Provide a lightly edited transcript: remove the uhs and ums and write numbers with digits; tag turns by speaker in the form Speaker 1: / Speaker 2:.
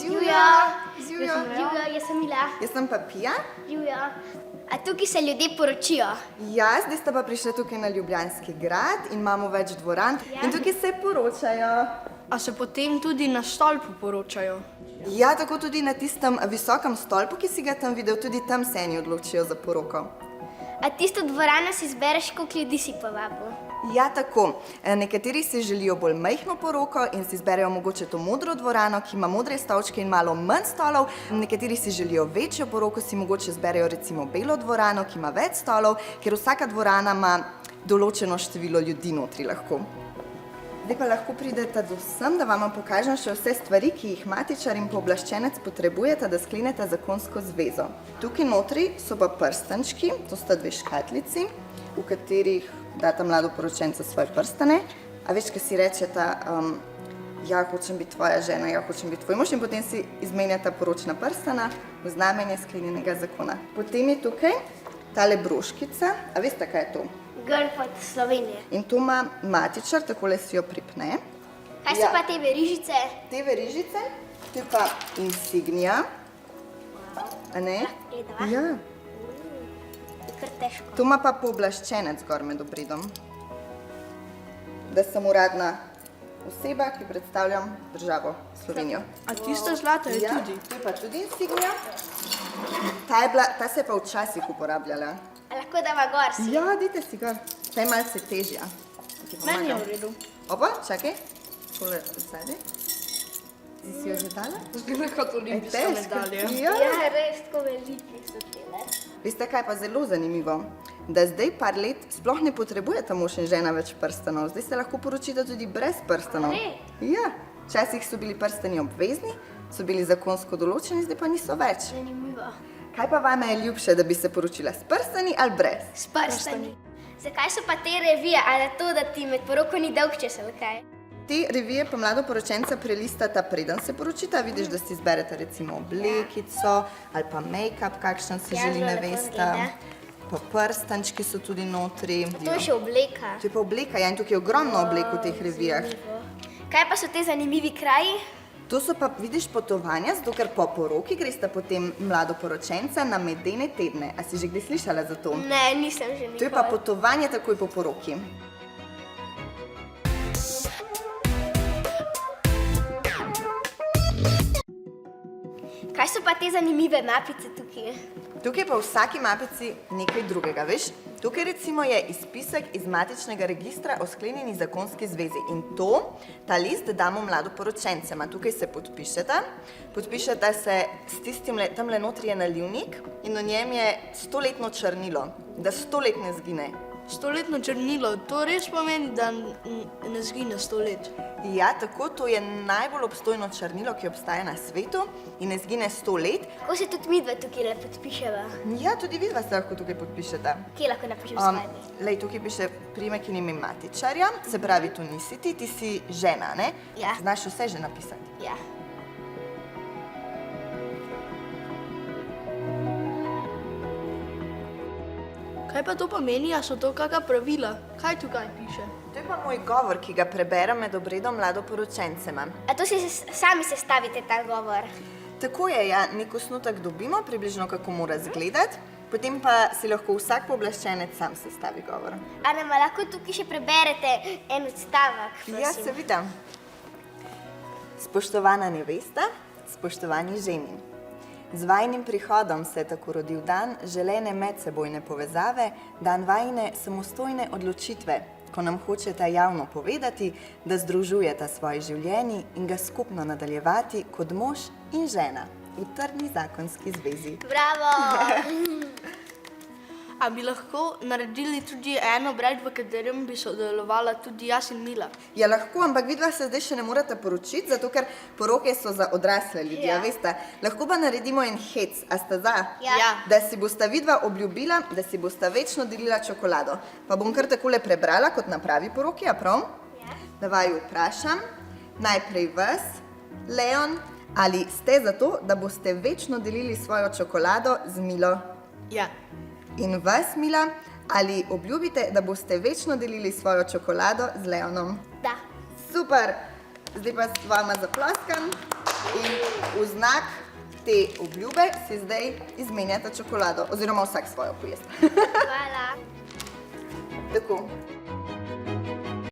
Speaker 1: Živjo!
Speaker 2: Živjo, jaz sem Mila.
Speaker 1: Jaz sem pa Pija.
Speaker 2: Živjo. A tukaj se ljudje poročijo?
Speaker 1: Ja, zdaj sta pa prišla tukaj na Ljubljanski grad in imamo več dvoran in tukaj se poročajo.
Speaker 3: A se potem tudi na stolpu poročajo?
Speaker 1: Ja, tako tudi na tistem visokem stolpu, ki si ga tam videl, tudi tam se eni odločijo za poroko.
Speaker 2: A tisto dvorano si zbereš, koliko ljudi si povabil?
Speaker 1: Ja, tako. Nekateri si želijo bolj majhno poroko in si zberejo mogoče to modro dvorano, ki ima modre stolčke in malo manj stolov. Nekateri si želijo večjo poroko, si mogoče zberejo recimo belo dvorano, ki ima več stolov, ker vsaka dvorana ima določeno število ljudi notri lahko. Zdaj pa lahko pridete do sem, da vam pokažem še vse stvari, ki jih matičar in pooblaščenec potrebujete, da sklenete zakonsko zvezo. Tukaj notri so pa prstančki, to sta dve škatlici, v katerih data mladoporočenca svoje prstane. A veš, kaj si rečeta, ja, hočem biti tvoja žena, ja, hočem biti tvoj mož in potem si izmenjata poročna prstana v znamenje sklenjenega zakona. Potem je tukaj tale broškica, a veste, kaj je to?
Speaker 2: Grb od Slovenije.
Speaker 1: In to ima matičar, takole si jo pripne.
Speaker 2: Kaj so pa te verižice?
Speaker 1: Te verižice, to je pa insignija. A ne?
Speaker 2: Gledava.
Speaker 1: Ja.
Speaker 2: Je kar težko.
Speaker 1: To ima pa pooblaščenec gor med obredom. Da sem uradna oseba, ki predstavljam državo Slovenijo.
Speaker 3: A tista zlata je tudi?
Speaker 1: To je pa tudi insignija. Ta se je pa včasih uporabljala.
Speaker 2: A lahko dava gor si?
Speaker 1: Ja, dajte si gor. Ta je malce težja.
Speaker 3: Meni je v redu.
Speaker 1: Opa, čakaj. Tole zadaj. Si jo že dala?
Speaker 3: Zgleda kot olimpijska medalja.
Speaker 1: Ja.
Speaker 2: Ja, res, tako veliki so tele.
Speaker 1: Veste, kaj je pa zelo zanimivo? Da zdaj par let sploh ne potrebujeta mož in žena več prstanov. Zdaj se lahko poročita tudi brez prstanov. Ja. Včasih so bili prstani obvezni, so bili zakonsko določeni, zdaj pa niso več.
Speaker 2: Zanimivo.
Speaker 1: Kaj pa vama je ljubše, da bi se poročila s prstani ali brez?
Speaker 2: S prstani. Zakaj so pa te revije? Ali to, da ti med poroko ni dolgčas ali kaj?
Speaker 1: Te revije pa mladoporočenca prelistata, preden se poročita. Vidiš, da si izberete recimo oblekico ali pa make-up, kakšen si želi nevesta. Pa prstančki so tudi notri.
Speaker 2: To je še obleka.
Speaker 1: To je pa obleka, ja, in tukaj je ogromno oblek v teh revijah.
Speaker 2: Kaj pa so te zanimivi kraji?
Speaker 1: To so pa, vidiš, potovanja, zato ker po poroki gresta potem mladoporočenca na medene tedne. A si že kdaj slišala za to?
Speaker 2: Ne, nisem že nikoli.
Speaker 1: To je pa potovanje takoj po poroki.
Speaker 2: Kaj so pa te zanimive mapice tukaj?
Speaker 1: Tukaj pa v vsaki mapici nekaj drugega, veš? Tukaj recimo je izpisek iz matičnega registra o sklenjeni zakonski zvezi in ta list damo mladoporočencema. Tukaj se podpišeta se s tistim, tamle notri je nalivnik in na njem je 100-letno črnilo, da 100 let ne zgine.
Speaker 3: 100-letno črnilo, to res pomeni, da ne zgine 100 let.
Speaker 1: Ja, tako, to je najbolj obstojno črnilo, ki obstaja na svetu in ne zgine 100 let.
Speaker 2: Kako se tudi midva tukaj le podpiševa?
Speaker 1: Ja, tudi vidva se lahko tukaj podpišeta.
Speaker 2: Kje lahko napišem svoje ime?
Speaker 1: Lej, tukaj piše priimek in ime matičarja, se pravi, to nisi ti, ti si žena, ne?
Speaker 2: Ja.
Speaker 1: Znaš vse že napisati.
Speaker 2: Ja.
Speaker 3: Kaj pa to pomeni, a so to kakšna pravila? Kaj tukaj piše?
Speaker 1: To je pa moj govor, ki ga preberem med obredom mladoporočencema.
Speaker 2: A to si sami sestavite ta govor?
Speaker 1: Tako je, ja, nek osnutek dobimo, približno kako mora izgledati, potem pa si lahko vsak pooblaščenec sam sestavi govor.
Speaker 2: A nam lahko tukaj še preberete en odstavek, prosim?
Speaker 1: Ja, seveda. Spoštovana nevesta, spoštovani ženi. Z vajnim prihodom se je tako rodil dan želene medsebojne povezave, dan vajine samostojne odločitve, ko nam hočeta javno povedati, da združujeta svoje življenje in ga skupno nadaljevati kot mož in žena v trdni zakonski zvezi.
Speaker 2: Bravo!
Speaker 3: A bi lahko naredili tudi en obred, v katerem bi sodelovala tudi jaz in Mila?
Speaker 1: Ja, lahko, ampak vidva se zdaj še ne morata poročiti, zato ker poroke so za odrasle ljudi,
Speaker 2: Ja.
Speaker 1: veste. Lahko pa naredimo en hec, a sta za?
Speaker 2: Ja.
Speaker 1: Da si bosta vidva obljubila, da si bosta večno delila čokolado. Pa bom kar takole prebrala kot na pravi poroki, a prav?
Speaker 2: Ja.
Speaker 1: Da vaju vprašam, najprej vas, Leon, ali ste za to, da boste večno delili svojo čokolado z Milo?
Speaker 3: Ja.
Speaker 1: In vas, Mila, ali obljubite, da boste večno delili svojo čokolado z Leonom?
Speaker 2: Da.
Speaker 1: Super! Zdaj pa s vama zaploskam in v znak te obljube si zdaj izmenjata čokolado, oziroma vsak svojo pojest.
Speaker 2: Hvala.